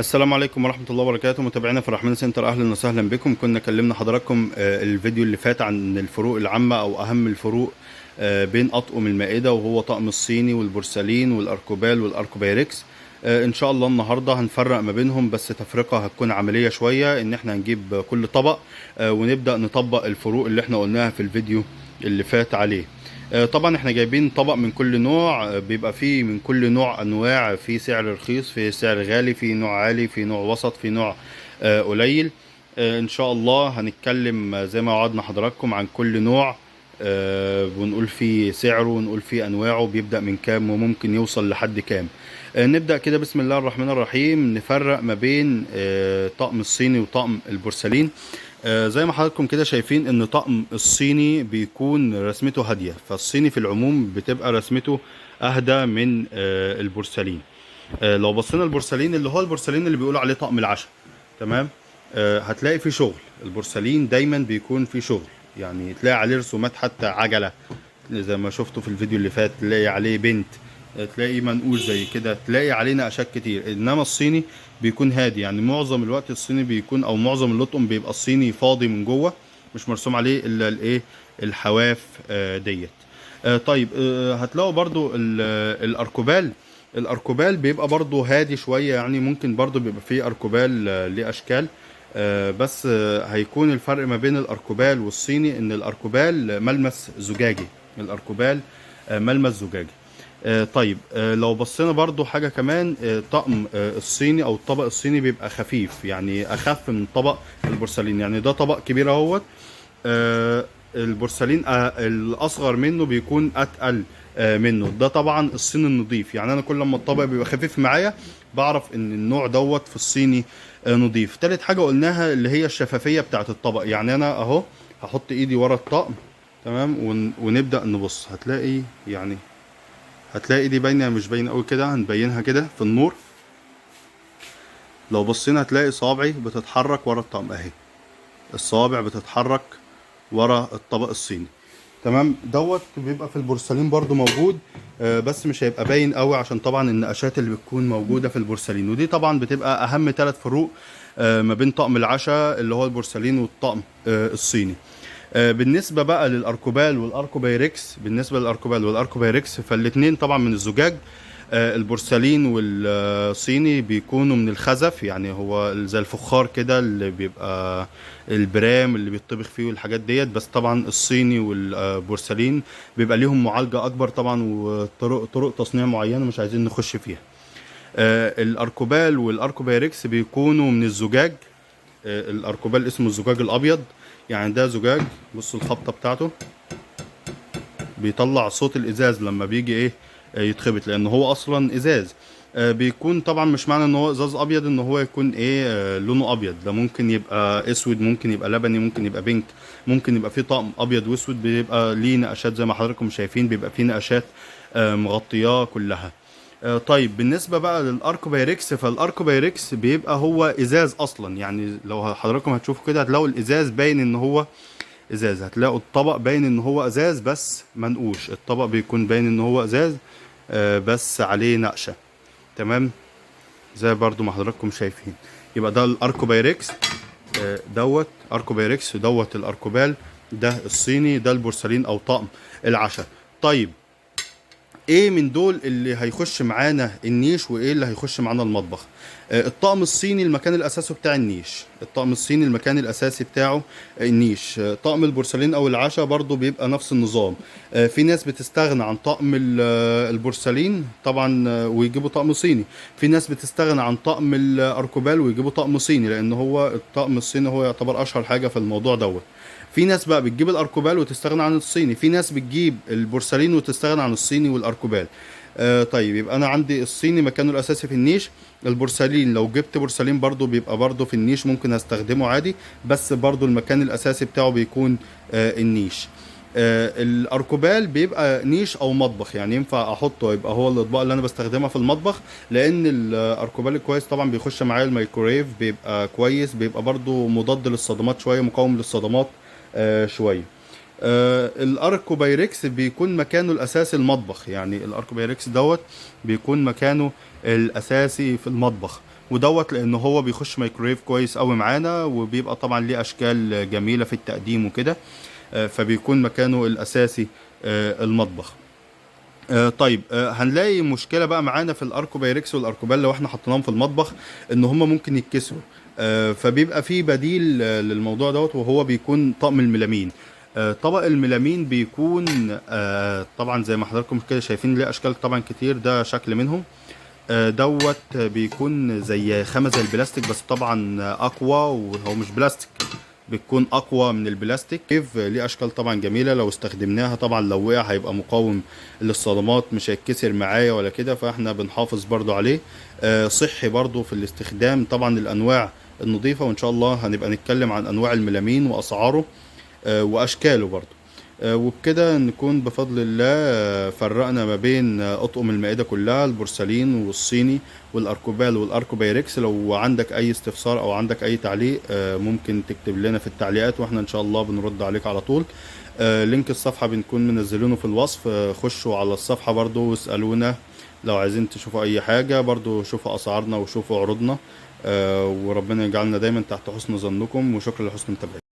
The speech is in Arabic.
السلام عليكم ورحمة الله وبركاته. متابعينا في الرحمن سنتر، أهلا وسهلا بكم. كنا كلمنا حضراتكم الفيديو اللي فات عن الفروق العامة أو أهم الفروق بين أطقم المائدة، وهو طقم الصيني والبورسلين والأركوبال والأركوبايركس. إن شاء الله النهاردة هنفرق ما بينهم، بس تفرقة هتكون عملية شوية، إن احنا هنجيب كل طبق ونبدأ نطبق الفروق اللي احنا قلناها في الفيديو اللي فات عليه. طبعا احنا جايبين طبق من كل نوع، بيبقى فيه من كل نوع انواع، في سعر رخيص، في سعر غالي، في نوع عالي، في نوع وسط، في نوع قليل. ان شاء الله هنتكلم زي ما وعدنا حضراتكم عن كل نوع، ونقول فيه سعره ونقول فيه انواعه بيبدأ من كام وممكن يوصل لحد كام. نبدأ كده بسم الله الرحمن الرحيم. نفرق ما بين طقم الصيني وطقم البورسلين. زي ما حضراتكم كده شايفين ان طقم الصيني بيكون رسمته هادية، فالصيني في العموم بتبقى رسمته اهدى من البورسلين. لو بصينا البورسلين اللي هو البورسلين اللي بيقولوا عليه طقم العشاء، تمام، هتلاقي فيه شغل. البورسلين دايما بيكون فيه شغل، يعني تلاقي عليه رسومات، حتى عجلة زي ما شفتوا في الفيديو اللي فات، تلاقي عليه بنت، تلاقي منقوش زي كده، تلاقي عليه نقشات كتير. انما الصيني بيكون هادي، يعني معظم الوقت الصيني بيكون، او معظم اللطم بيبقى الصيني فاضي من جوه، مش مرسوم عليه الا الايه، الحواف ديت. طيب، هتلاقوا برضو الاركوبال. الاركوبال بيبقى برضو هادي شوية، يعني ممكن برضو بيبقى فيه اركوبال ليه اشكال، بس هيكون الفرق ما بين الاركوبال والصيني ان الاركوبال ملمس زجاجي. الاركوبال ملمس زجاجي. طيب، لو بصينا برضو حاجة كمان، طقم الصيني او الطبق الصيني بيبقى خفيف، يعني اخف من طبق البورسلين. يعني ده طبق كبير اهوت، البورسلين الاصغر منه بيكون اتقل منه. ده طبعا الصيني النظيف، يعني انا كل لما الطبق بيبقى خفيف معايا بعرف ان النوع دوت في الصيني نظيف. تالت حاجة قلناها اللي هي الشفافية بتاعت الطبق. يعني انا اهو هحط ايدي ورا الطقم، تمام، ونبدأ نبص. هتلاقي دي باينه، مش باينه قوي كده، هنبينها كده في النور. لو بصينا هتلاقي صوابعي بتتحرك ورا الطقم اهي، الصوابع بتتحرك ورا الطبق الصيني، تمام. دوت بيبقى في البورسلين برضو موجود، بس مش هيبقى باين قوي عشان طبعا النقشات اللي بتكون موجوده في البورسلين. ودي طبعا بتبقى اهم 3 فروق ما بين طقم العشاء اللي هو البورسلين والطقم الصيني. بالنسبة بقى للأركوبال والأركوبايركس، بالنسبة للأركوبال والأركوبايركس فالاتنين طبعا من الزجاج. البورسلين والصيني بيكونوا من الخزف، يعني هو زي الفخار كده اللي بيبقى البرام اللي بيطبخ فيه والحاجات ديت. بس طبعا الصيني والبورسلين بيبقى ليهم معالجة أكبر طبعا، وطرق تصنيع معينة مش عايزين نخش فيها. الأركوبال والأركوبايركس بيكونوا من الزجاج. الأركوبال اسمه الزجاج الأبيض، يعني ده زجاج، بصوا الخبطة بتاعته بيطلع صوت الازاز لما بيجي ايه يتخبط، لان هو اصلا ازاز. بيكون طبعا مش معنى ان هو ازاز ابيض ان هو يكون ايه لونه ابيض. ده ممكن يبقى اسود، ممكن يبقى لبني، ممكن يبقى بينك، ممكن يبقى فيه طقم ابيض واسود بيبقى ليه نقشات زي ما حضراتكم شايفين، بيبقى فيه نقشات مغطياه كلها. طيب، بالنسبه بقى للاركوبايركس، فالاركوبايركس بيبقى هو ازاز اصلا. يعني لو حضراتكم هتشوفوا كده هتلاقوا الازاز باين ان هو ازاز، هتلاقوا الطبق باين ان هو ازاز بس منقوش. الطبق بيكون باين ان هو ازاز بس عليه نقشة، تمام، زي برضو ما حضراتكم شايفين. يبقى ده الاركوبايركس، دوت اركوبايركس، دوت الاركوبال، ده الصيني، ده البورسلين او طقم العشاء. طيب، ايه من دول اللي هيخش معانا النيش وايه اللي هيخش معانا المطبخ؟ الطقم الصيني المكان الاساسي بتاع النيش. الطقم الصيني المكان الاساسي بتاعه النيش. طقم البورسلين او العشاء برضو بيبقى نفس النظام. في ناس بتستغنى عن طقم البورسلين طبعا، ويجيبوا طقم صيني. في ناس بتستغنى عن طقم الاركوبال ويجيبوا طقم صيني، لان هو الطقم الصيني هو يعتبر اشهر حاجة في الموضوع دوت. في ناس بقى بتجيب الاركوبال وتستغنى عن الصيني، في ناس بتجيب البورسلين وتستغنى عن الصيني والاركوبال. طيب، يبقى انا عندي الصيني مكانه الاساسي في النيش. البورسلين لو جبت بورسلين برضو بيبقى برضو في النيش، ممكن استخدمه عادي، بس برضو المكان الاساسي بتاعه بيكون النيش. الاركوبال بيبقى نيش او مطبخ، يعني ينفع احطه يبقى هو الاطباق اللي انا بستخدمها في المطبخ، لان الاركوبال كويس طبعا بيخش معايا الميكرويف، بيبقى كويس، بيبقى برضو مضاد للصدمات شويه، مقاوم للصدمات شويه. الاركوبايركس بيكون مكانه الاساسي المطبخ، يعني الاركوبايركس دوت بيكون مكانه الاساسي في المطبخ. ودوت لان هو بيخش مايكرويف كويس قوي معانا، وبيبقى طبعا ليه اشكال جميله في التقديم وكده. فبيكون مكانه الاساسي المطبخ. طيب، هنلاقي مشكله بقى معانا في الاركوبايركس والاركوبال لو احنا حطيناهم في المطبخ، ان هما ممكن يتكسروا. فبيبقى في بديل للموضوع دوت، وهو بيكون طقم الميلامين. طبق الميلامين بيكون طبعا زي ما حضراتكم كده شايفين ليه اشكال طبعا كتير، ده شكل منهم. دوت بيكون زي خامة زي البلاستيك، بس طبعا اقوى، وهو مش بلاستيك، بتكون اقوى من البلاستيك. كيف ليه اشكال طبعا جميله لو استخدمناها، طبعا لو وقع هيبقى مقاوم للصدمات، مش هيتكسر معايا ولا كده، فاحنا بنحافظ برضو عليه. صحي برضو في الاستخدام، طبعا الانواع النظيفه، وان شاء الله هنبقى نتكلم عن انواع الميلامين واسعاره واشكاله برضو. وبكده نكون بفضل الله فرقنا ما بين اطقم المائدة كلها، البورسلين والصيني والاركوبال والاركوبايركس. لو عندك اي استفسار او عندك اي تعليق ممكن تكتب لنا في التعليقات، واحنا ان شاء الله بنرد عليك على طول. لينك الصفحة بنكون منزلينه في الوصف، خشوا على الصفحة برضو واسألونا لو عايزين تشوفوا اي حاجة. برضو شوفوا اسعارنا وشوفوا عروضنا، وربنا يجعلنا دايما تحت حسن ظنكم، وشكرا لحسن متابعتكم.